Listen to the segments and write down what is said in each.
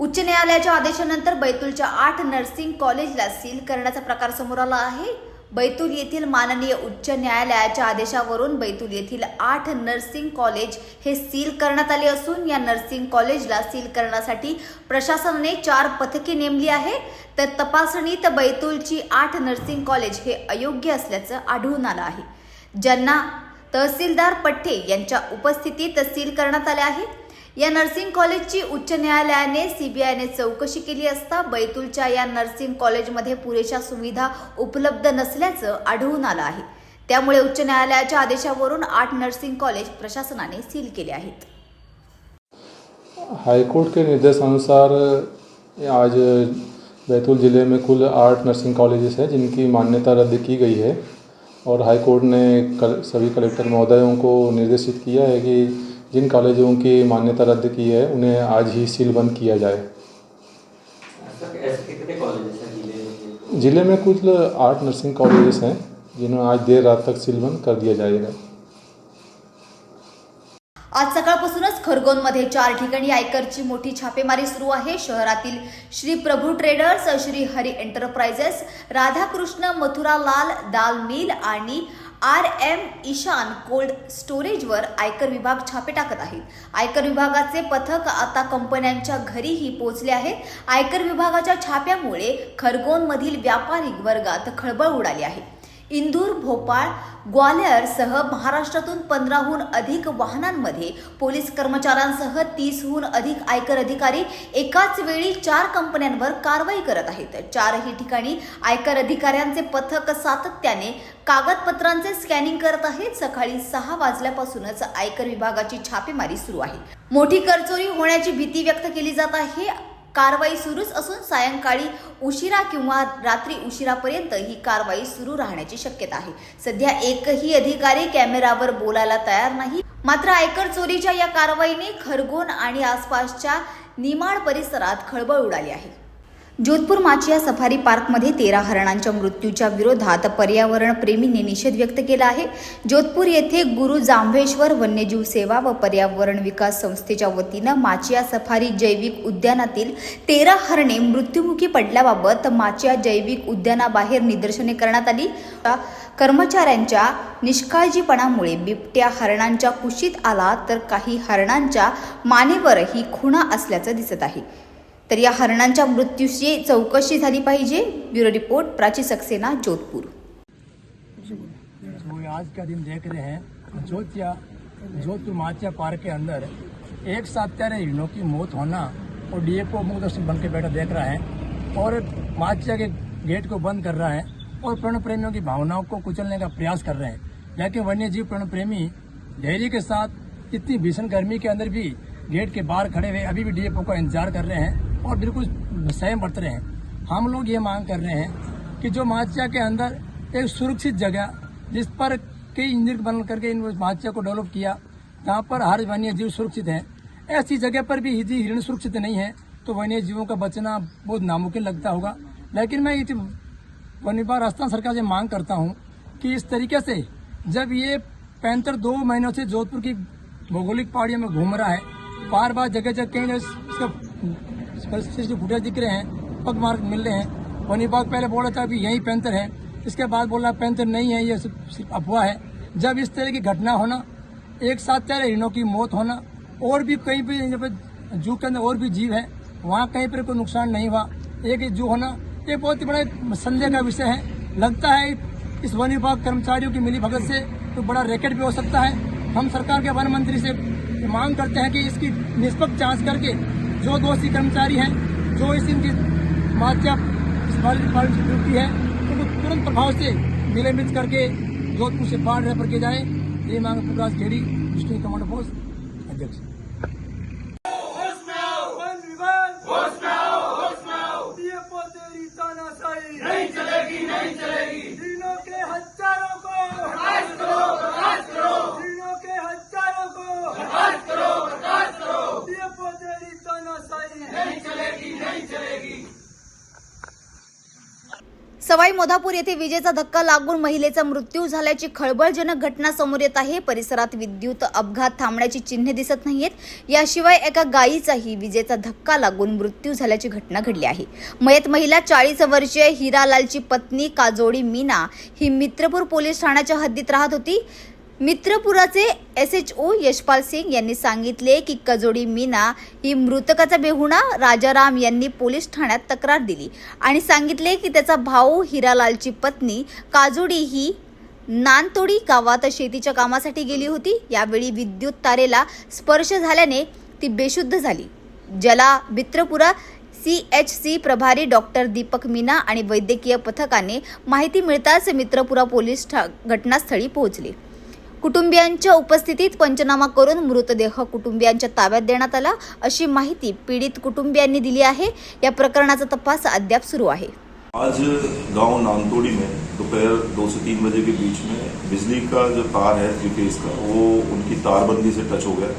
उच्च न्यायालयाच्या आदेशानंतर बैतूलच्या 8 नर्सिंग कॉलेजला सील करण्याचा प्रकार समोर आला आहे। बैतूल येथील माननीय उच्च न्यायालयाच्या आदेशावरून बैतूल येथील 8 नर्सिंग कॉलेज हे सील करण्यात आले असून या नर्सिंग कॉलेजला सील करण्यासाठी प्रशासनाने 4 पथके नेमली आहे। तर तपासणीत बैतूलची 8 नर्सिंग कॉलेज हे अयोग्य असल्याचं आढळून आलं आहे, ज्यांना तहसीलदार पठ्ठे यांच्या उपस्थितीत सील करण्यात आले आहे। या नर्सिंग कॉलेजची उच्च न्यायालयाने सीबीआयने चौकशी केली असता बैतूलच्या या नर्सिंग कॉलेजमध्ये पुरेशा सुविधा उपलब्ध नसल्याचं आढळून आलं आहे। त्यामुळे उच्च न्यायालयाच्या आदेशावरून 8 नर्सिंग कॉलेज प्रशासनाने सील केले आहेत। हाईकोर्ट के निर्देशानुसार आज बैतूल ज़िले में कुल 8 नर्सिंग कॉलेजेस हैं जिनकी मान्यता रद्द की गई है और हाईकोर्ट ने सभी कलेक्टर महोदयों को निर्देशित किया है कि जिन कॉलेजों की मान्यता रद्द की है उन्हें आज ही सीलबंद किया जाए। ज़िले में कुल 8 नर्सिंग कॉलेजेस हैं जिन्हें आज देर रात तक सीलबंद कर दिया जाएगा। आज सकाळपासूनच खरगोनमध्ये 4 ठिकाणी आयकरची मोठी छापेमारी सुरू आहे। शहरातील श्री प्रभू ट्रेडर्स, श्री हरी एंटरप्राइजेस, राधाकृष्ण मथुरालाल दाल मिल आणि RM ईशान कोल्ड स्टोरेजवर आयकर विभाग छापे टाकत आहे। आयकर विभागाचे पथक आता कंपन्यांच्या घरीही पोहोचले आहे। आयकर विभागाच्या छाप्यामुळे खरगोनमधील व्यापारी वर्गात खळबळ उडाली आहे। इंदूर, भोपाळ, ग्वाल्हेरसह महाराष्ट्रातून 15हून अधिक वाहनांमध्ये पोलीस कर्मचाऱ्यांसह 30हून अधिक आयकर अधिकारी एकाच वेळी 4 कंपन्यांवर कारवाई करत आहेत। 4ही ठिकाणी आयकर अधिकाऱ्यांचे पथक सातत्याने कागदपत्रांचे स्कॅनिंग करत आहेत। सकाळी 6 वाजल्यापासूनच आयकर विभागाची छापेमारी सुरू आहे। मोठी करचोरी होण्याची भीती व्यक्त केली जात आहे। कारवाई सुरूच असून सायंकाळी उशिरा किंवा रात्री उशिरापर्यंत ही कारवाई सुरू राहण्याची शक्यता आहे। सध्या एकही अधिकारी कॅमेरावर बोलायला तयार नाही। मात्र आयकर चोरीच्या या कारवाईने खरगोन आणि आसपासच्या निमाड परिसरात खळबळ उडाली आहे। जोधपूर माचिया सफारी पार्कमध्ये 13 हरणांच्या मृत्यूच्या विरोधात पर्यावरण प्रेमींनी निषेध व्यक्त केला आहे। जोधपूर येथे गुरु जांभेश्वर वन्यजीव सेवा व पर्यावरण विकास संस्थेच्या वतीनं माचिया सफारी जैविक उद्यानातील 13 हरणे मृत्युमुखी पडल्याबाबत माचिया जैविक उद्यानाबाहेर निदर्शने करण्यात आली। कर्मचाऱ्यांच्या निष्काळजीपणामुळे बिबट्या हरणांच्या कुशीत आला तर काही हरणांच्या मानेवरही खुणा असल्याचं दिसत आहे। तर या हरणांच्या मृत्यूची चौकशी झाली पाहिजे। Bureau report, Prachi Saxena, Jodhpur. आज का दिन देख रहे हैं जोधपुर माचिया पार्क के अंदर एक साथ 13 हिरणों की मौत होना और डीएफओ मुख्य बन के बैठा देख रहा है और माचिया के गेट को बंद कर रहा है और प्रण प्रेमियों की भावनाओं को कुचलने का प्रयास कर रहे हैं। लेकिन वन्य जीव प्रण प्रेमी धैर्य के साथ इतनी भीषण गर्मी के अंदर भी गेट के बाहर खड़े हुए अभी भी डीएफओ का इंतजार कर रहे हैं और बिल्कुल संयम बरत रहे हैं। हम लोग ये मांग कर रहे हैं कि जो माचिया के अंदर एक सुरक्षित जगह जिस पर कई इंजीनियर बन करके इन माचिया को डेवलप किया, जहाँ पर हर वन्य जीव सुरक्षित है, ऐसी जगह पर भी यदि हिरण सुरक्षित नहीं है तो वन्य जीवों का बचना बहुत नामुमकिन लगता होगा। लेकिन मैं वन विभाग राजस्थान सरकार से मांग करता हूँ कि इस तरीके से जब ये पैंतर 2 महीनों से जोधपुर की भौगोलिक पहाड़ियों में घूम रहा है, बार बार जगह जगह कहीं जो फुटेज दिख रहे हैं, पग मार्क मिल रहे हैं। वन विभाग पहले बोल रहा था कि यही पैंतर है, इसके बाद बोल रहा पैंतर नहीं है, ये सिर्फ अफवाह है। जब इस तरह की घटना होना, एक साथ 13 हिरणों की मौत होना और भी कहीं पर जू के अंदर और भी जीव है, वहाँ कहीं पर कोई नुकसान नहीं हुआ, एक जू होना, ये बहुत ही बड़ा संदेह का विषय है। लगता है इस वन विभाग कर्मचारियों की मिली भगत से तो बड़ा रैकेट भी हो सकता है। हम सरकार के वन मंत्री से मांग करते हैं कि इसकी निष्पक्ष जांच करके जो दोषी कर्मचारी हैं, जो इनकी माचिया पालन से ड्यूटी है, उनको तुरंत प्रभाव से निलंबित करके जोधपुर से बाहर रेफर किया जाए। ये मांग प्रकाश घेरी, डिस्ट्रिक्ट कमांडर फोर्स अध्यक्ष। नहीं चलेगी, नहीं चलेगी। दिनों के हजारों को बर्दाश्त करो, बर्दाश्त करो। दिनों के हजारों को बर्दाश्त करो, बर्दाश्त करो। डीएफओ तेरी तानाशाही नहीं चलेगी, नहीं चलेगी। सवाई मोधापूर येथे विजेचा धक्का लागून महिलेचा मृत्यू झाल्याची खळबळजनक घटना समोर येत आहे। परिसरात विद्युत अपघात थांबण्याची चिन्हे दिसत नाहीयेत। याशिवाय एका गायीचाही विजेचा धक्का लागून मृत्यू झाल्याची घटना घडली आहे। मयत महिला 40 वर्षीय हिरालालची पत्नी काजोडी मीना ही मित्रपूर पोलीस ठाण्याच्या हद्दीत राहत होती। मित्रपुराचे SHO यशपाल सिंग यांनी सांगितले की काजोडी मीना ही मृतकाचा बेहुणा राजाराम यांनी पोलीस ठाण्यात तक्रार दिली आणि सांगितले की त्याचा भाऊ हिरालालची पत्नी काजोडी ही नानतोडी गावात शेतीच्या कामासाठी गेली होती। यावेळी विद्युत तारेला स्पर्श झाल्याने ती बेशुद्ध झाली, ज्याला मित्रपुरा CHC प्रभारी डॉक्टर दीपक मीना आणि वैद्यकीय पथकाने माहिती मिळताच मित्रपुरा पोलीस घटनास्थळी पोहोचले। कुटुंबियांच्या उपस्थितीत पंचनामा करून मृतदेह कुटुंबियांच्या ताब्यात देण्यात आला, अशी माहिती पीडित कुटुंबियांनी दिली आहे। या प्रकरणाचा तपास अद्याप सुरू आहे। आज गांव नानतोड़ी में दोपहर 2 से 3 बजे के बीच में बिजली का जो तार है 3 फेज का, वो उनकी तारबंदी से टच हो गया।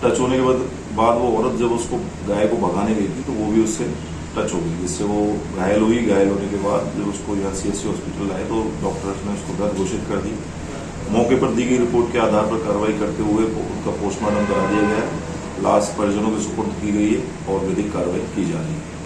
टच होने के बाद वो औरत जब उसको गाय को भगाने गई थी तो वो भी उससे टच हो गई, जिससे वो घायल हुई। घायल होने के बाद जब उसको यहाँ CHC हॉस्पिटल लाए तो डॉक्टर्स ने उसको मृत घोषित कर दी। मौके पर दी गई रिपोर्ट के आधार पर कार्रवाई करते हुए उनका पोस्टमार्टम करा दिया गया है। लाश परिजनों के सुपुर्द की गई है और विधिक कार्रवाई की जा रही है।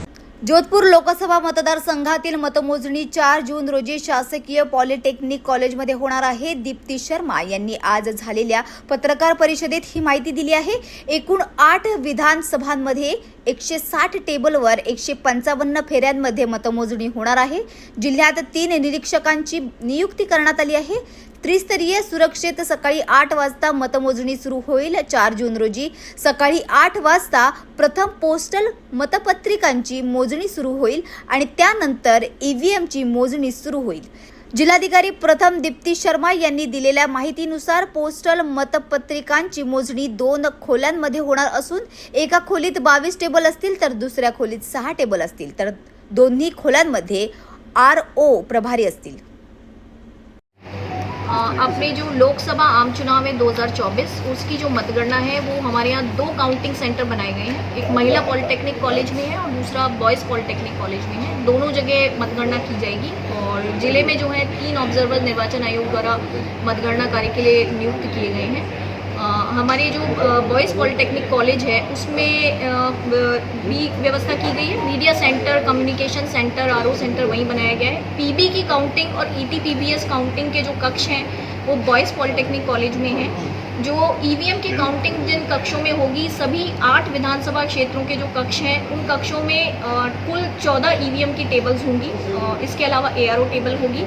जोधपूर लोकसभा मतदारसंघातील मतमोजणी 4 जून रोजी शासकीय पॉलिटेक्निक कॉलेजमध्ये होणार आहे। दीप्ती शर्मा यांनी आज झालेल्या पत्रकार परिषदेत ही माहिती दिली आहे। एकूण 8 विधानसभांमध्ये 160 टेबलवर 155 फेऱ्यांमध्ये मतमोजणी होणार आहे। जिल्ह्यात 3 निरीक्षकांची नियुक्ती करण्यात आली आहे। त्रिस्तरीय सुरक्षेत सकाळी 8 वाजता मतमोजणी सुरू होईल। 4 जून रोजी सकाळी 8 वाजता प्रथम पोस्टल मतपत्रिकांची मोजणी सुरू होईल आणि त्यानंतर EVMची मोजणी सुरू होईल। जिल्हाधिकारी प्रथम दीप्ती शर्मा यांनी दिलेल्या माहितीनुसार पोस्टल मतपत्रिकांची मोजणी 2 खोल्यांमध्ये होणार असून एका खोलीत 22 टेबल असतील तर दुसऱ्या खोलीत 6 टेबल असतील तर दोन्ही खोल्यांमध्ये RO प्रभारी असतील। अपने जो लोकसभा आम चुनाव है 2024 उसकी जो मतगणना है वो हमारे यहाँ 2 काउंटिंग सेंटर बनाए गए हैं। एक महिला पॉलिटेक्निक कॉलेज में है और दूसरा बॉयज़ पॉलिटेक्निक कॉलेज में है। दोनों जगह मतगणना की जाएगी और जिले में जो है 3 ऑब्जर्वर निर्वाचन आयोग द्वारा मतगणना कार्य के लिए नियुक्त किए गए हैं। हमारे जो बॉयज़ पॉलिटेक्निक कॉलेज है उसमें भी व्यवस्था की गई है। Media centre, communication centre, RO centre वहीं बनाया गया है। PB की काउंटिंग और ETPBS काउंटिंग के जो कक्ष हैं वो बॉयज़ पॉलिटेक्निक कॉलेज में हैं। जो EVM की काउंटिंग जिन कक्षों में होगी, सभी 8 विधानसभा क्षेत्रों के जो कक्ष हैं उन कक्षों में कुल 14 EVM की टेबल्स होंगी। इसके अलावा ARO टेबल होगी।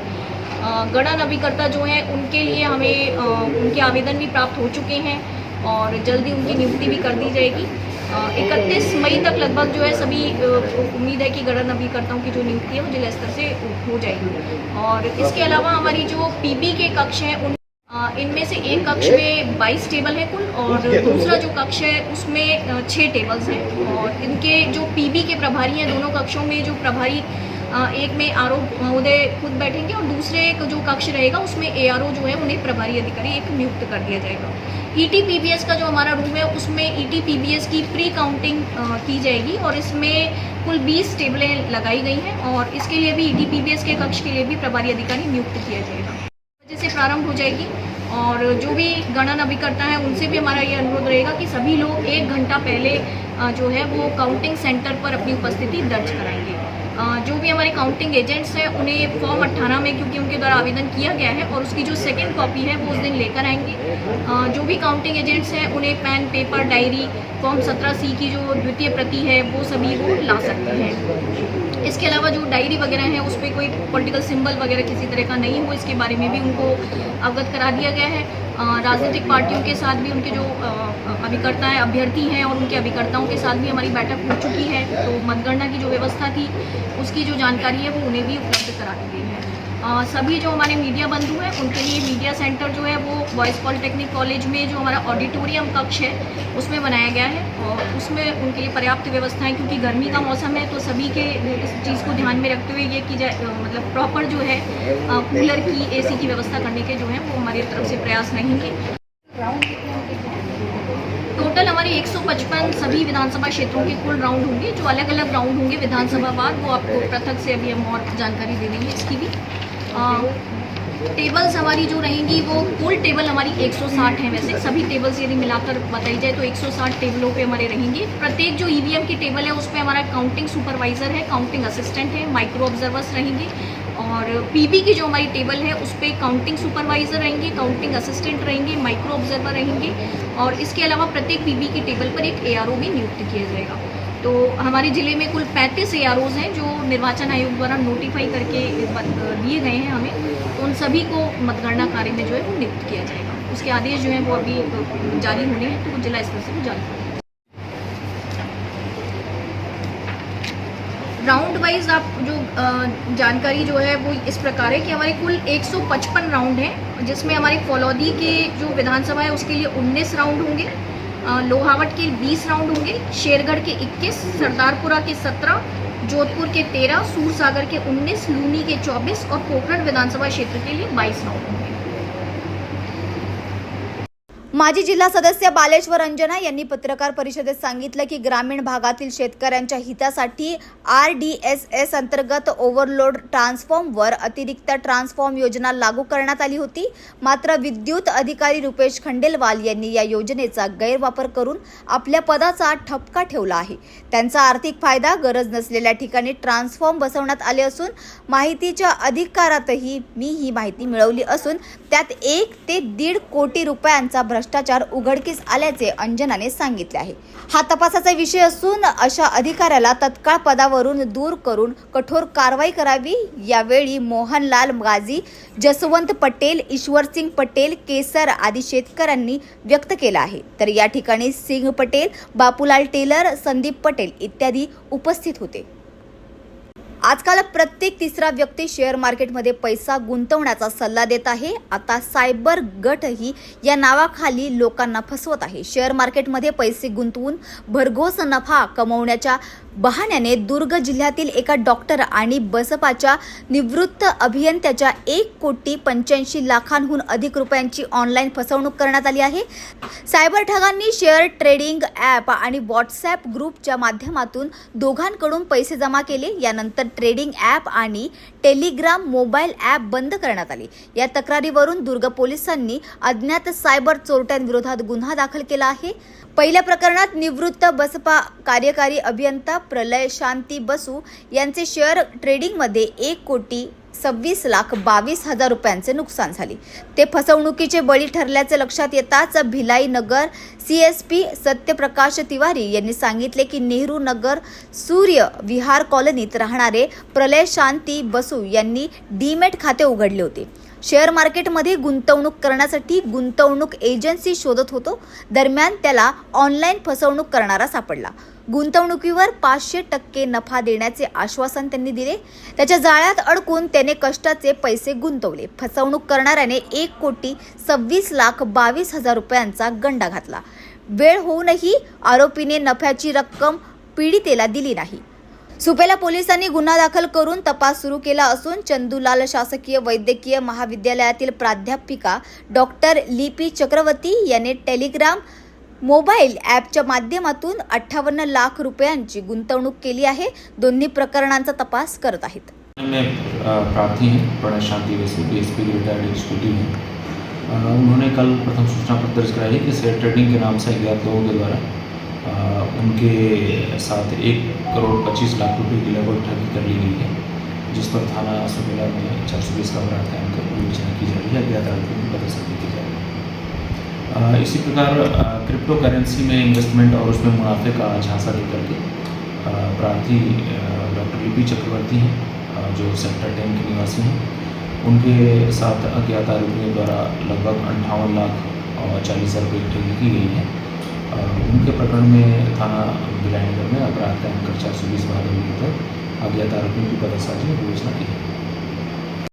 गणना अभिकर्ता जो हैं उनके लिए हमें उनके आवेदन भी प्राप्त हो चुके हैं और जल्दी उनकी नियुक्ति भी कर दी जाएगी। 31 मई तक लगभग जो है सभी उम्मीद है कि गणना अभिकर्ताओं की जो नियुक्ति है वो जिला स्तर से हो जाएगी। और इसके अलावा हमारी जो PB के कक्ष हैं उन इनमें से एक कक्ष में 22 टेबल है कुल और दूसरा जो कक्ष है उसमें 6 टेबल्स हैं। और इनके जो PB के प्रभारी हैं, दोनों कक्षों में जो प्रभारी एक में RO महोदय खुद बैठेंगे और दूसरे जो कक्ष रहेगा उसमें ARO जो है उन्हें प्रभारी अधिकारी एक नियुक्त कर दिया जाएगा। ETPBS का जो हमारा रूम है उसमें ETPBS की प्री काउंटिंग की जाएगी और इसमें कुल 20 टेबलें लगाई गई हैं और इसके लिए भी ETPBS के कक्ष के लिए भी प्रभारी अधिकारी नियुक्त किया जाएगा। बजे से प्रारंभ हो जाएगी और जो भी गणना अभिकर्ता है उनसे भी हमारा ये अनुरोध रहेगा कि सभी लोग 1 घंटा पहले जो है वो काउंटिंग सेंटर पर अपनी उपस्थिति दर्ज कराएंगे। जो भी हमारे काउंटिंग एजेंट्स हैं उन्हें फॉर्म 18 में, क्योंकि उनके द्वारा आवेदन किया गया है और उसकी जो सेकंड कॉपी है वो उस दिन लेकर आएंगे। जो भी काउंटिंग एजेंट्स हैं उन्हें pen, paper, diary, form 17C की जो द्वितीय प्रति है वो सभी वो ला सकते हैं। इसके अलावा जो डायरी वगैरह है उस पर कोई पॉलिटिकल सिंबल वगैरह किसी तरह का नहीं हो, इसके बारे में भी उनको अवगत करा दिया गया है। राजनीतिक पार्टियों के साथ भी उनके जो अभिकर्ता हैं, अभ्यर्थी हैं और उनके अभिकर्ताओं के साथ भी हमारी बैठक हो चुकी है। तो मतगणना की जो व्यवस्था थी उसकी जो जानकारी है वो उन्हें भी उपलब्ध करा दी गई है। सभी जो हमारे मीडिया बंधु हैं उनके लिए मीडिया सेंटर जो है वो बॉयज़ पॉलिटेक्निक कॉलेज में जो हमारा ऑडिटोरियम कक्ष है उसमें बनाया गया है और उसमें उनके लिए पर्याप्त व्यवस्थाएं, क्योंकि गर्मी का मौसम है तो सभी के इस चीज़ को ध्यान में रखते हुए ये की जाए, मतलब प्रॉपर जो है कूलर की, AC की व्यवस्था करने के जो है वो हमारी तरफ से प्रयास रहेंगे। टोटल हमारे 155 सभी विधानसभा क्षेत्रों के कुल राउंड होंगे। जो अलग अलग राउंड होंगे विधानसभा वार, वो आपको पृथक से अभी हम और जानकारी दे देंगे इसकी भी। टेबल्स हमारी जो रहेंगी वो कुल टेबल हमारी 160 हैं। वैसे सभी टेबल्स यदि मिलाकर बताई जाए तो 160 टेबलों पे हमारे रहेंगे। प्रत्येक जो ईवीएम की टेबल है उस पर हमारा काउंटिंग सुपरवाइजर है, काउंटिंग असिस्टेंट है, माइक्रो ऑब्जर्वर्स रहेंगे। और पीबी की जो हमारी टेबल है उस पर काउंटिंग सुपरवाइजर रहेंगे, काउंटिंग असिस्टेंट रहेंगे, माइक्रो ऑब्जर्वर रहेंगे। और इसके अलावा प्रत्येक पीबी की टेबल पर एक एआरओ भी नियुक्त किया जाएगा। तो हमारे ज़िले में कुल 35 एआरओज हैं जो निर्वाचन आयोग द्वारा नोटिफाई करके दिए गए हैं हमें। तो उन सभी को मतगणना कार्य में जो है वो नियुक्त किया जाएगा। उसके आदेश जो हैं वो अभी जारी होने हैं, तो वो जिला स्तर से भी जारी होंगे। राउंड वाइज आप जो जानकारी जो है वो इस प्रकार है कि हमारे कुल 155 राउंड हैं, जिसमें हमारे फलौदी के जो विधानसभा है उसके लिए 19 राउंड होंगे, लोहावट के 20 राउंड होंगे, शेरगढ़ के 21, सरदारपुरा के 17, जोधपुर के 13, सूरसागर के 19, लूनी के 24 और पोखरण विधानसभा क्षेत्र के लिए 22 राउंड होंगे। माजी जिल्हा सदस्य बालेश्वर अंजना यांनी पत्रकार परिषदेत सांगितलं की ग्रामीण भागातील शेतकऱ्यांच्या हितासाठी RDSS अंतर्गत ओव्हरलोड ट्रान्सफॉर्मवर अतिरिक्त ट्रान्सफॉर्म योजना लागू करण्यात आली होती। मात्र विद्युत अधिकारी रुपेश खंडेलवाल यांनी या योजनेचा गैरवापर करून आपल्या पदाचा ठपका ठेवला आहे। त्यांचा आर्थिक फायदा गरज नसलेल्या ठिकाणी ट्रान्सफॉर्म बसवण्यात आले असून माहितीच्या अधिकारातही मी ही माहिती मिळवली असून त्यात 1 ते 1.5 कोटी रुपयांचा भ्रष्टाचार उघडकीस आल्याचे अंजनाने सांगितले आहे। हा तपासाचा विषय असून अशा अधिकाऱ्याला तत्काळ पदावरून दूर करून कठोर कारवाई करावी। यावेळी मोहनलाल गाजी, जसवंत पटेल, ईश्वरसिंग पटेल, केसर आदी शेतकऱ्यांनी व्यक्त केला आहे। तर या ठिकाणी सिंग पटेल, बापूलाल टेलर, संदीप पटेल इत्यादी उपस्थित होते। आजकाल प्रत्येक तिसरा व्यक्ती शेअर मार्केटमध्ये पैसा गुंतवण्याचा सल्ला देत आहे। आता सायबर गटही या नावाखाली लोकांना फसवत आहे। शेअर मार्केटमध्ये पैसे गुंतवून भरघोस नफा कमवण्याच्या बहाण्याने दुर्ग जिल्ह्यातील एका डॉक्टर आणि बसपाच्या निवृत्त अभियंत्याच्या 1,85,00,000 अधिक रुपयांची ऑनलाईन फसवणूक करण्यात आली आहे। सायबर ठगांनी शेअर ट्रेडिंग ॲप आणि व्हॉट्सॲप ग्रुपच्या माध्यमातून दोघांकडून पैसे जमा केले। यानंतर ट्रेडिंग ॲप आणि टेलिग्राम मोबाईल ॲप बंद करण्यात आले। या तक्रारीवरून दुर्ग पोलिसांनी अज्ञात सायबर चोरट्यांविरोधात गुन्हा दाखल केला आहे। पहिल्या प्रकरणात निवृत्त बसपा कार्यकारी अभियंता प्रलय शांती बसू यांचे शेअर ट्रेडिंगमध्ये 1,26,22,000 रुपयांचे नुकसान झाले। ते फसवणुकीचे बळी ठरल्याचे लक्षात येताच भिलाई नगर CSP सत्यप्रकाश तिवारी यांनी सांगितले की नेहरू नगर सूर्य विहार कॉलनीत राहणारे प्रलय शांती बसू यांनी डीमॅट खाते उघडले होते। शेअर मार्केटमध्ये गुंतवणूक करण्यासाठी गुंतवणूक एजन्सी शोधत होतो। दरम्यान त्याला ऑनलाईन फसवणूक करणारा सापडला। गुंतवणुकीवर 500% नफा देण्याचे आश्वासन त्यांनी दिले। त्याच्या जाळ्यात अडकून त्याने कष्टाचे पैसे गुंतवले। फसवणूक करणाऱ्याने 1,26,22,000 रुपयांचा गंडा घातला। वेळ होऊनही आरोपीने नफ्याची रक्कम पीडितेला दिली नाही। सुपेला पोलिसांनी गुन्हा दाखल करून तपास सुरू केला असून चंदूलाल शासकीय वैद्यकीय महाविद्यालयातील प्राध्यापिका डॉक्टर लिपी चक्रवर्ती यांनी टेलिग्राम मोबाईल ॲपच्या माध्यमातून 58 लाख रुपयांची गुंतवणूक केली आहे। दोन्ही प्रकरणांचा तपास करत आहेत। मैं प्रार्थी हैं प्रणय शांति बसु DSP रिटायर्ड एग्जीक्यूटिव हैं। उन्होंने कल प्रथम सूचना पत्र दर्ज कराई है कि शेयर ट्रेडिंग के नाम से अज्ञात लोगों के द्वारा उनके साथ 1,25,00,000 रुपये की लगभग ठगी कर ली गई है, जिस पर थाना सुपेला में 420 का अपराध कायम कर विवेचना की जा रही है। अज्ञात आरोपियों को पदस्थापित की जा रही है। इसी प्रकार क्रिप्टो करेंसी में इन्वेस्टमेंट और उसमें मुनाफे का झांसा देकर के प्रार्थी डॉक्टर लिपि चक्रवर्ती हैं, जो सेक्टर 10 के निवासी हैं, उनके साथ अज्ञात आरोपियों द्वारा लगभग 58,40,000 रुपये की ठगी की गई है। उनके प्रकरण में थाना भिलाई नगर में अपराध कायम कर 420 भाग अज्ञात आरोपियों की पदस्थापना की विवेचना की है।